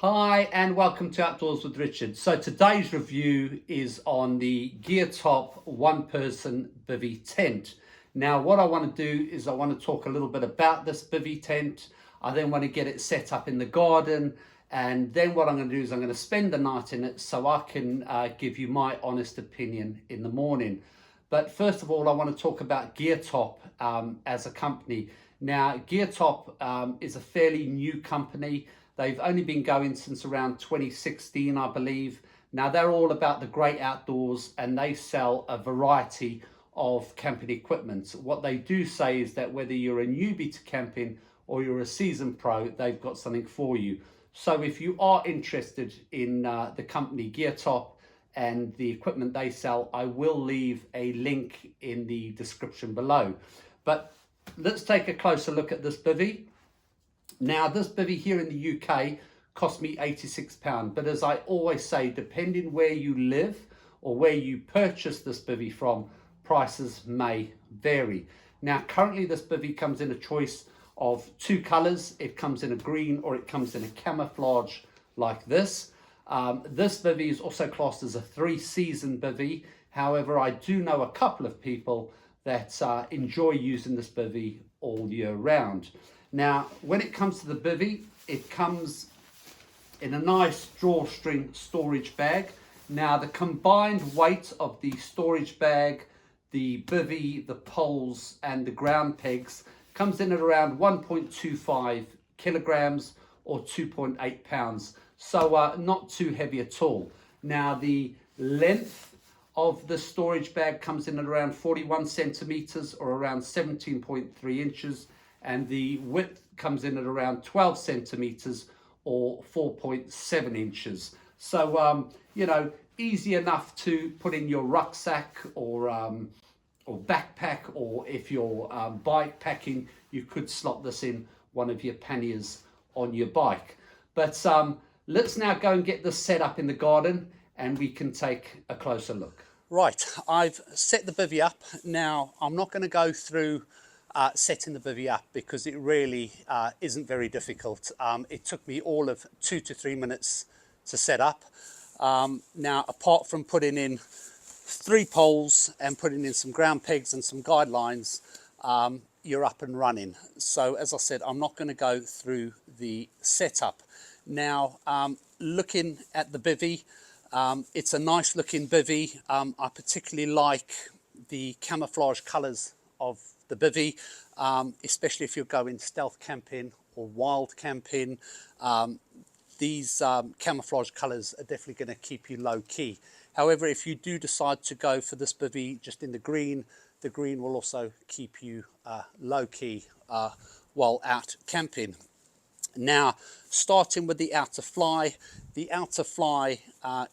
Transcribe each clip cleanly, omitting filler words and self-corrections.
Hi and welcome to Outdoors with Richard. So today's review is on the GeerTop one-person bivy tent. Now what I want to do is I want to talk a little bit about this bivy tent. I then want to get it set up in the garden, and then what I'm going to do is I'm going to spend the night in it so I can give you my honest opinion in the morning. But first of all, I want to talk about GeerTop as a company. Now GeerTop is a fairly new company. They've only been going since around 2016, I believe. Now they're all about the great outdoors and they sell a variety of camping equipment. What they do say is that whether you're a newbie to camping or you're a seasoned pro, they've got something for you. So if you are interested in the company GeerTop and the equipment they sell, I will leave a link in the description below. But let's take a closer look at this bivy. Now this bivy here in the UK cost me £86, but as I always say, depending where you live or where you purchase this bivy from, prices may vary. Now currently this bivy comes in a choice of two colours. It comes in a green or it comes in a camouflage like this. This bivy is also classed as a 3-season bivy. However, I do know a couple of people that enjoy using this bivy all year round. Now, when it comes to the bivy, it comes in a nice drawstring storage bag. Now, the combined weight of the storage bag, the bivy, the poles, and the ground pegs comes in at around 1.25 kilograms or 2.8 pounds. So not too heavy at all. Now, the length of the storage bag comes in at around 41 centimeters or around 17.3 inches. And the width comes in at around 12 centimeters or 4.7 inches. So, you know, easy enough to put in your rucksack or backpack, or if you're bike packing, you could slot this in one of your panniers on your bike. But let's now go and get this set up in the garden and we can take a closer look. Right, I've set the bivy up. Now, I'm not going to go through setting the bivy up because it really isn't very difficult. It took me all of 2 to 3 minutes to set up. Now, apart from putting in 3 poles and putting in some ground pegs and some guidelines, you're up and running. So as I said, I'm not going to go through the setup. Now, looking at the bivy, it's a nice looking bivy. I particularly like the camouflage colours of the bivy, especially if you're going stealth camping or wild camping. These camouflage colours are definitely going to keep you low key. However, if you do decide to go for this bivy just in the green will also keep you low key while out camping. Now, starting with the outer fly. The outer fly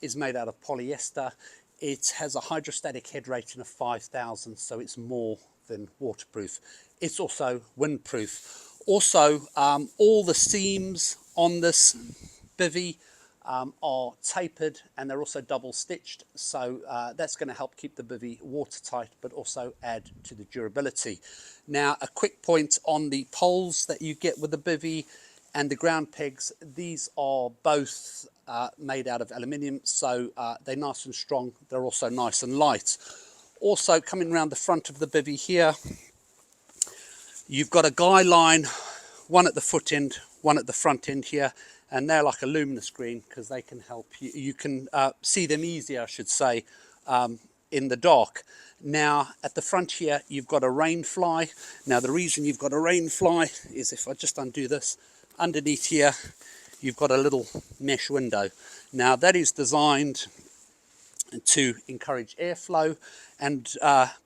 is made out of polyester. It has a hydrostatic head rating of 5,000, so it's more than waterproof. It's also windproof. Also, all the seams on this bivy are tapered and they're also double stitched, so that's going to help keep the bivy watertight but also add to the durability. Now, a quick point on the poles that you get with the bivy and the ground pegs. These are both made out of aluminium, so they're nice and strong. They're also nice and light. Also, coming around the front of the bivy here, you've got a guy line, one at the foot end, one at the front end here, and they're like a luminous green because they can help you. You can see them easier, I should say, in the dark. Now, at the front here, you've got a rain fly. Now, the reason you've got a rain fly is if I just undo this, underneath here, you've got a little mesh window. Now, that is designed to encourage airflow, and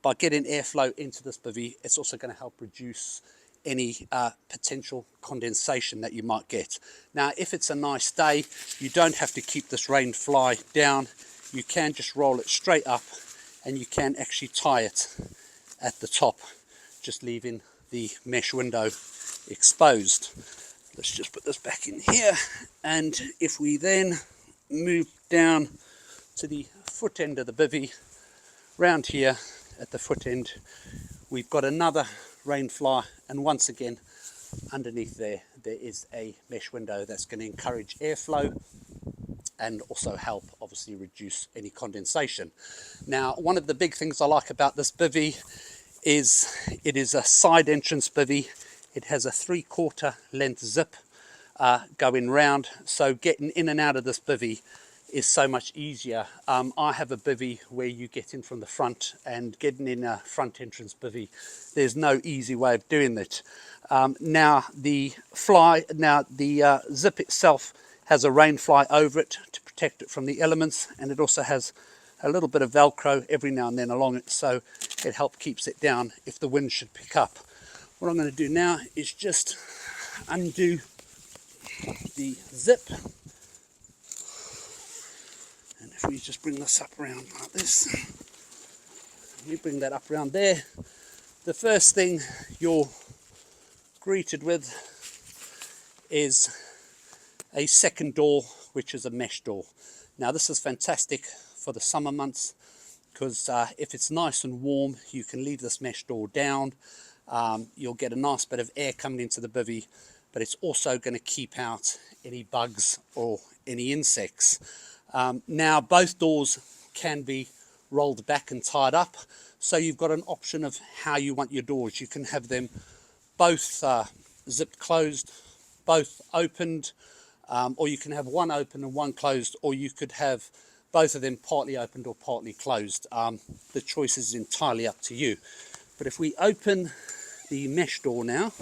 by getting airflow into this bivy, it's also going to help reduce any potential condensation that you might get. Now, if it's a nice day, you don't have to keep this rain fly down. You can just roll it straight up and you can actually tie it at the top, just leaving the mesh window exposed. Let's just put this back in here, and if we then move down to the foot end of the bivy, round here at the foot end, we've got another rain fly, and once again underneath there is a mesh window that's going to encourage airflow and also help obviously reduce any condensation. Now, one of the big things I like about this bivy is it is a side entrance bivy. It has a 3/4 length zip going round, so getting in and out of this bivy is so much easier. I have a bivy where you get in from the front, and getting in a front entrance bivy, there's no easy way of doing it. Now the zip itself has a rain fly over it to protect it from the elements, and it also has a little bit of Velcro every now and then along it, so it keeps it down if the wind should pick up. What I'm going to do now is just undo the zip, and if we just bring this up around like this, we bring that up around there, the first thing you're greeted with is a second door, which is a mesh door. Now this is fantastic for the summer months, because if it's nice and warm, you can leave this mesh door down. You'll get a nice bit of air coming into the bivy, but it's also going to keep out any bugs or any insects. Now both doors can be rolled back and tied up, so you've got an option of how you want your doors. You can have them both zipped closed, both opened, or you can have one open and one closed, or you could have both of them partly opened or partly closed. The choice is entirely up to you. But if we open the mesh door now,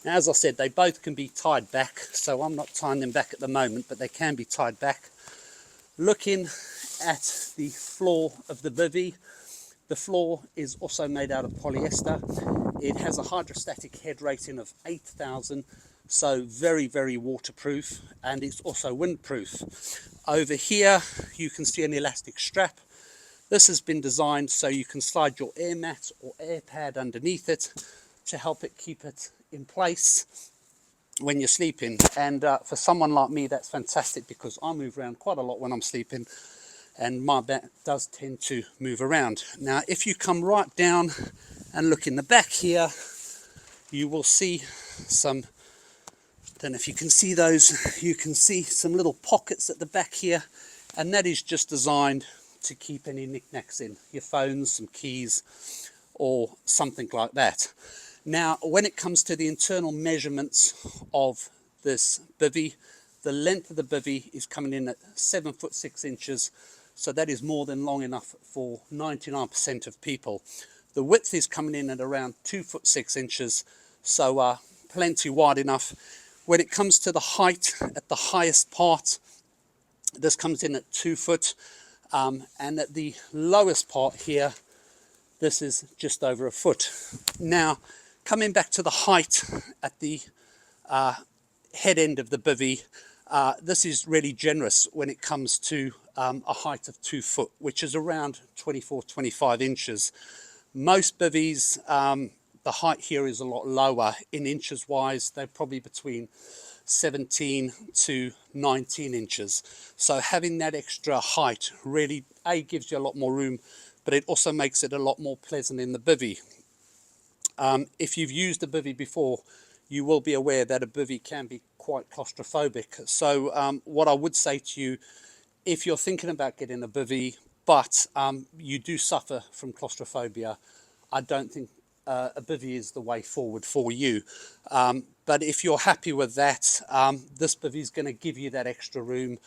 as I said, they both can be tied back, so I'm not tying them back at the moment, but they can be tied back. Looking at the floor of the bivy, the floor is also made out of polyester. It has a hydrostatic head rating of 8,000, so very, very waterproof, and it's also windproof. Over here you can see an elastic strap. This has been designed so you can slide your air mat or air pad underneath it to help it keep it in place when you're sleeping. And for someone like me, that's fantastic, because I move around quite a lot when I'm sleeping, and my back does tend to move around. Now if you come right down and look in the back here, you will see some, don't know if you can see those, you can see some little pockets at the back here, and that is just designed to keep any knickknacks in, your phones, some keys, or something like that. Now when it comes to the internal measurements of this bivy, the length of the bivy is coming in at 7 foot 6 inches, so that is more than long enough for 99% of people. The width is coming in at around 2 foot 6 inches, so plenty wide enough. When it comes to the height, at the highest part, this comes in at 2 foot, and at the lowest part here, this is just over a foot. Now coming back to the height at the head end of the bivy, this is really generous when it comes to a height of 2 foot, which is around 24-25 inches. Most bivvies, the height here is a lot lower. In inches wise, they're probably between 17 to 19 inches. So having that extra height really, A, gives you a lot more room, but it also makes it a lot more pleasant in the bivvy. If you've used a bivvy before, you will be aware that a bivvy can be quite claustrophobic. So what I would say to you, if you're thinking about getting a bivvy, but you do suffer from claustrophobia, I don't think a bivvy is the way forward for you. But if you're happy with that, this bivvy is going to give you that extra room.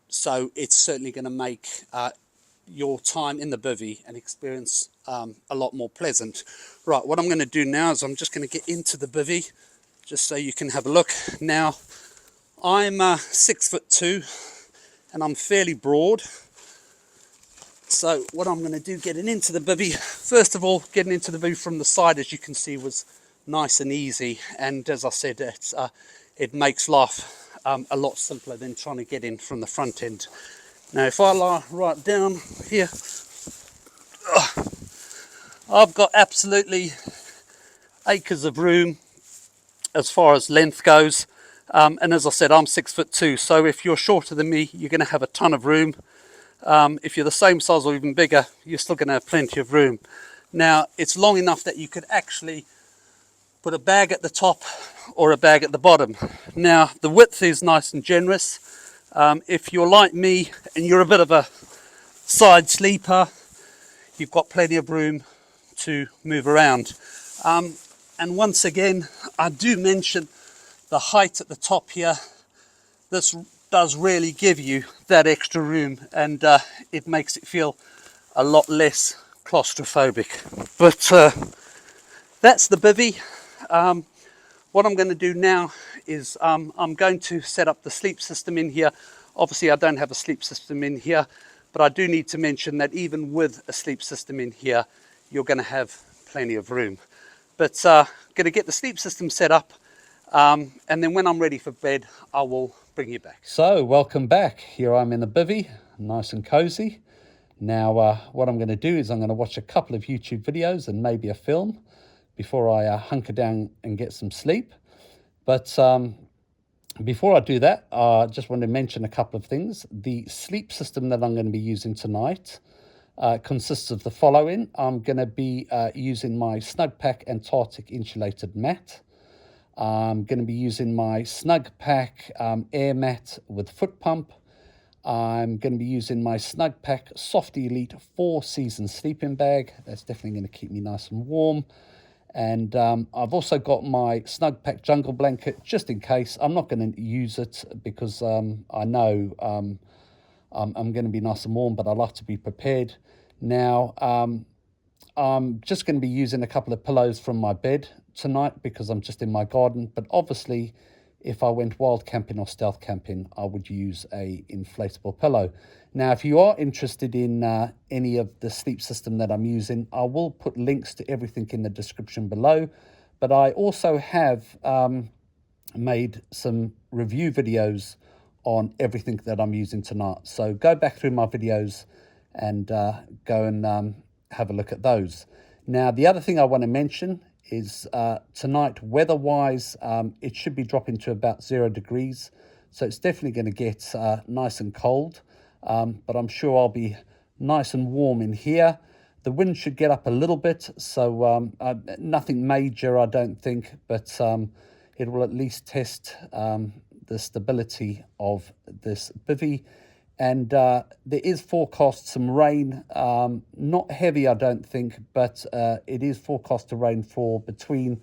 So it's certainly going to make your time in the bivvy and experience a lot more pleasant. Right, what I'm going to do now is I'm just going to get into the bivvy just so you can have a look. Now I'm 6'2" and I'm fairly broad, so what I'm going to do getting into the bivvy, first of all, getting into the bivvy from the side, as you can see, was nice and easy, and as I said, it makes life a lot simpler than trying to get in from the front end. Now if I lie right down here, I've got absolutely acres of room as far as length goes, and as I said, I'm 6'2", so if you're shorter than me, you're going to have a ton of room. If you're the same size or even bigger, you're still going to have plenty of room. Now it's long enough that you could actually put a bag at the top or a bag at the bottom. Now the width is nice and generous. If you're like me and you're a bit of a side sleeper, you've got plenty of room to move around. And once again, I do mention the height at the top here. This does really give you that extra room, and it makes it feel a lot less claustrophobic. But that's the bivvy. What I'm going to do now is I'm going to set up the sleep system in here. Obviously I don't have a sleep system in here, but I do need to mention that even with a sleep system in here, you're going to have plenty of room. But going to get the sleep system set up, and then when I'm ready for bed, I will bring you back. So welcome back. Here I'm in the bivvy, nice and cozy. Now what I'm going to do is I'm going to watch a couple of YouTube videos and maybe a film before I hunker down and get some sleep. But before I do that, I just want to mention a couple of things. The sleep system that I'm going to be using tonight consists of the following. I'm going to be using my Snugpak Antarctic insulated mat. I'm going to be using my Snugpak air mat with foot pump. I'm going to be using my Snugpak Soft Elite 4-season sleeping bag. That's definitely going to keep me nice and warm. And I've also got my Snugpak jungle blanket just in case. I'm not going to use it because I know I'm going to be nice and warm, but I like to be prepared. Now, I'm just going to be using a couple of pillows from my bed tonight because I'm just in my garden. But obviously, if I went wild camping or stealth camping, I would use a inflatable pillow. Now, if you are interested in any of the sleep system that I'm using, I will put links to everything in the description below. But I also have made some review videos on everything that I'm using tonight. So go back through my videos and go and have a look at those. Now, the other thing I want to mention is tonight, weather-wise, it should be dropping to about 0 degrees. So it's definitely going to get nice and cold. But I'm sure I'll be nice and warm in here. The wind should get up a little bit, so nothing major, I don't think, but it will at least test the stability of this bivvy. And there is forecast some rain, not heavy, I don't think, but it is forecast to rain for between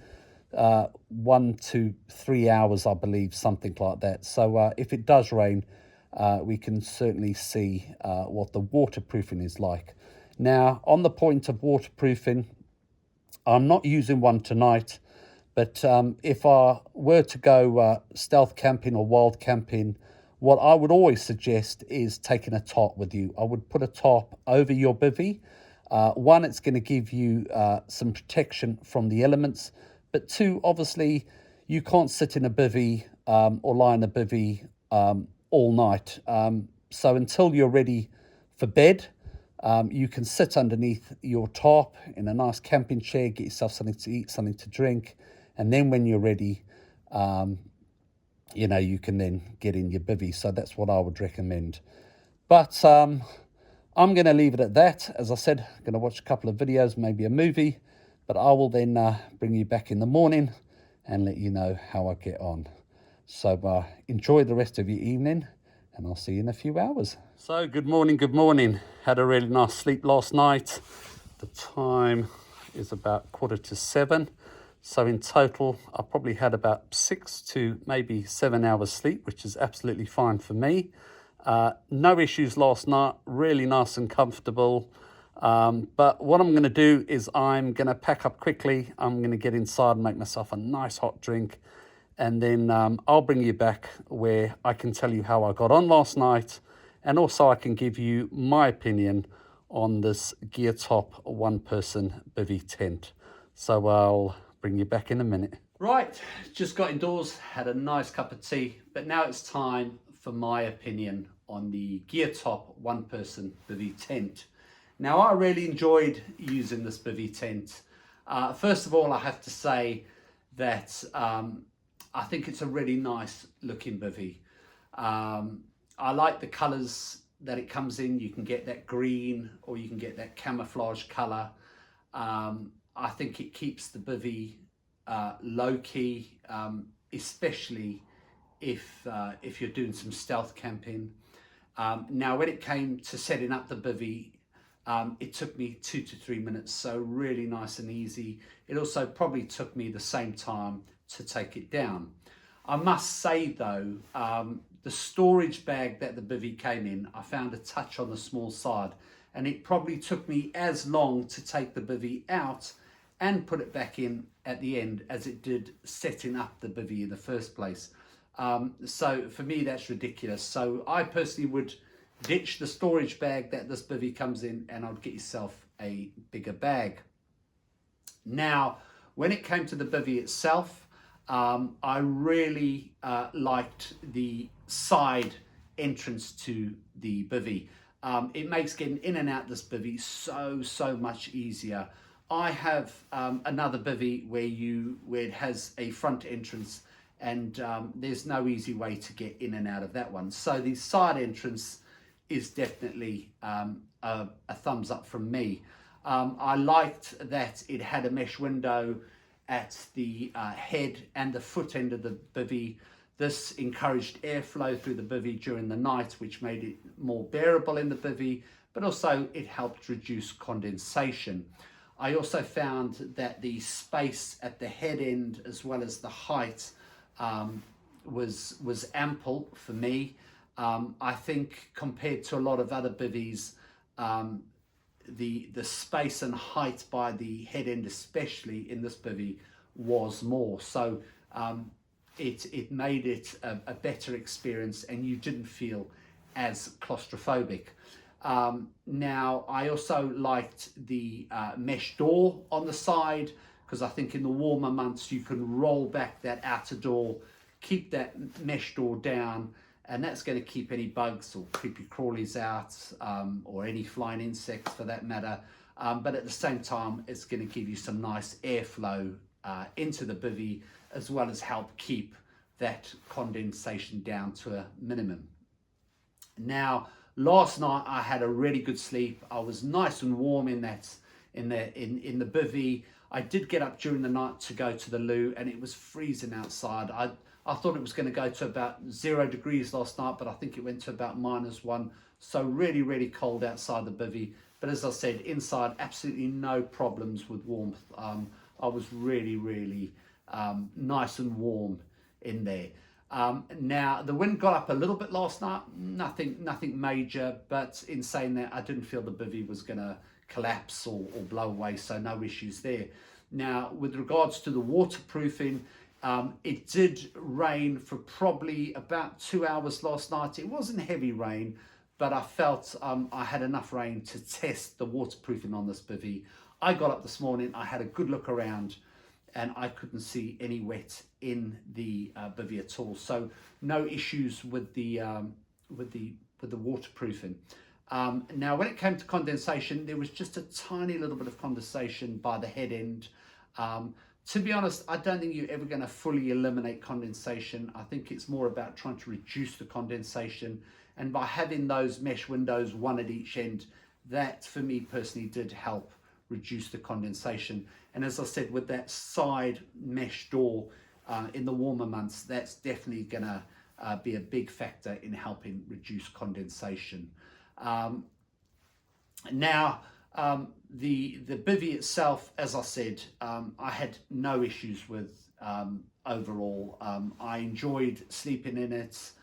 1 to 3 hours, I believe, something like that. So if it does rain, we can certainly see what the waterproofing is like. Now, on the point of waterproofing, I'm not using one tonight, but if I were to go stealth camping or wild camping, what I would always suggest is taking a tarp with you. I would put a tarp over your bivvy. One, it's going to give you some protection from the elements, but two, obviously, you can't sit in a bivvy or lie in a bivvy all night. So until you're ready for bed, you can sit underneath your tarp in a nice camping chair, get yourself something to eat, something to drink, and then when you're ready, you know, you can then get in your bivvy. So that's what I would recommend. But I'm going to leave it at that. As I said, I'm going to watch a couple of videos, maybe a movie, but I will then bring you back in the morning and let you know how I get on. So enjoy the rest of your evening, and I'll see you in a few hours. So good morning, good morning. Had a really nice sleep last night. The time is about 7:15. So in total, I probably had about 6 to maybe 7 hours sleep, which is absolutely fine for me. No issues last night, really nice and comfortable. But what I'm going to do is I'm going to pack up quickly. I'm going to get inside and make myself a nice hot drink. And then I'll bring you back where I can tell you how I got on last night. And also I can give you my opinion on this GeerTop one-person bivvy tent. So I'll bring you back in a minute. Right, just got indoors, had a nice cup of tea, but now it's time for my opinion on the GeerTop one-person bivvy tent. Now, I really enjoyed using this bivvy tent. First of all, I have to say that I think it's a really nice looking bivvy. I like the colours that it comes in. You can get that green or you can get that camouflage colour. I think it keeps the bivvy low key, especially if you're doing some stealth camping. Now, when it came to setting up the bivvy, it took me 2 to 3 minutes, so really nice and easy. It also probably took me the same time to take it down. I must say though, the storage bag that the bivvy came in, I found a touch on the small side, and it probably took me as long to take the bivvy out and put it back in at the end as it did setting up the bivvy in the first place. So for me, that's ridiculous. So I personally would ditch the storage bag that this bivvy comes in, and I'd get yourself a bigger bag. Now, when it came to the bivvy itself, I really liked the side entrance to the bivvy. It makes getting in and out this bivvy so much easier. I have another bivvy where it has a front entrance, and there's no easy way to get in and out of that one. So the side entrance is definitely a thumbs up from me. I liked that it had a mesh window at the head and the foot end of the bivvy. This encouraged airflow through the bivvy during the night, which made it more bearable in the bivvy, but also it helped reduce condensation. I also found that the space at the head end as well as the height was ample for me. I think compared to a lot of other bivvies, the space and height by the head end, especially in this bivvy, was more. So it made it a better experience, and you didn't feel as claustrophobic. Now, I also liked the mesh door on the side, because I think in the warmer months you can roll back that outer door, keep that mesh door down, and that's going to keep any bugs or creepy crawlies out, or any flying insects for that matter. But at the same time, it's going to give you some nice airflow into the bivvy, as well as help keep that condensation down to a minimum. Now, last night I had a really good sleep. I was nice and warm in the bivvy. I did get up during the night to go to the loo, and it was freezing outside. I thought it was going to go to about 0 degrees last night, but I think it went to about -1. So really cold outside the bivvy. But as I said, inside, absolutely no problems with warmth. I was really nice and warm in there. Now, the wind got up a little bit last night, nothing major, but in saying that, I didn't feel the bivvy was going to collapse or blow away, so no issues there. Now, with regards to the waterproofing, it did rain for probably about 2 hours last night. It wasn't heavy rain, but I felt I had enough rain to test the waterproofing on this bivvy. I got up this morning, I had a good look around, and I couldn't see any wet in the bivvy at all. So no issues with the waterproofing. Now, when it came to condensation, there was just a tiny little bit of condensation by the head end. To be honest, I don't think you're ever going to fully eliminate condensation. I think it's more about trying to reduce the condensation. And by having those mesh windows, one at each end, that for me personally did help reduce the condensation. And as I said, with that side mesh door in the warmer months, that's definitely going to be a big factor in helping reduce condensation. Now, the bivvy itself, as I said, I had no issues with overall. I enjoyed sleeping in it.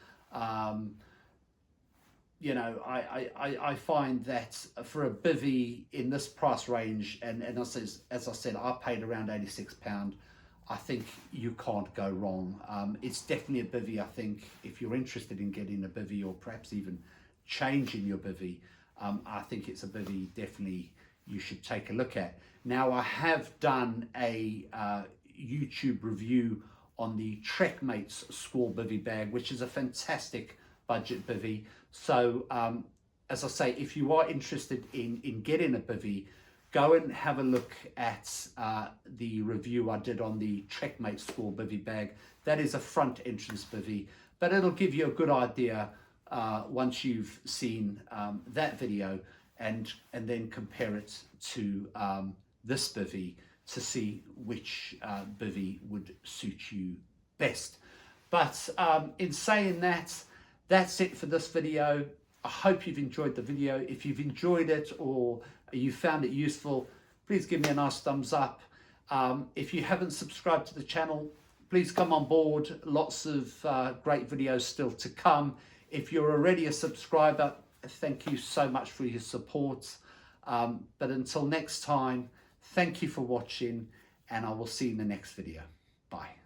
You know, I find that for a bivvy in this price range, and as I said, I paid around £86. I think you can't go wrong. It's definitely a bivvy. I think if you're interested in getting a bivvy, or perhaps even changing your bivvy, I think it's a bivvy definitely you should take a look at. Now, I have done a YouTube review on the Trekmates Squall Bivvy bag, which is a fantastic budget bivvy. So as I say, if you are interested in getting a bivvy, go and have a look at the review I did on the Trekmates Squall Bivvy bag. That is a front entrance bivvy, but it'll give you a good idea once you've seen that video, and then compare it to this bivvy to see which bivy would suit you best. But in saying that, that's it for this video. I hope you've enjoyed the video. If you've enjoyed it or you found it useful, please give me a nice thumbs up. If you haven't subscribed to the channel, please come on board. Lots of great videos still to come. If you're already a subscriber, thank you so much for your support. But until next time, thank you for watching, and I will see you in the next video. Bye.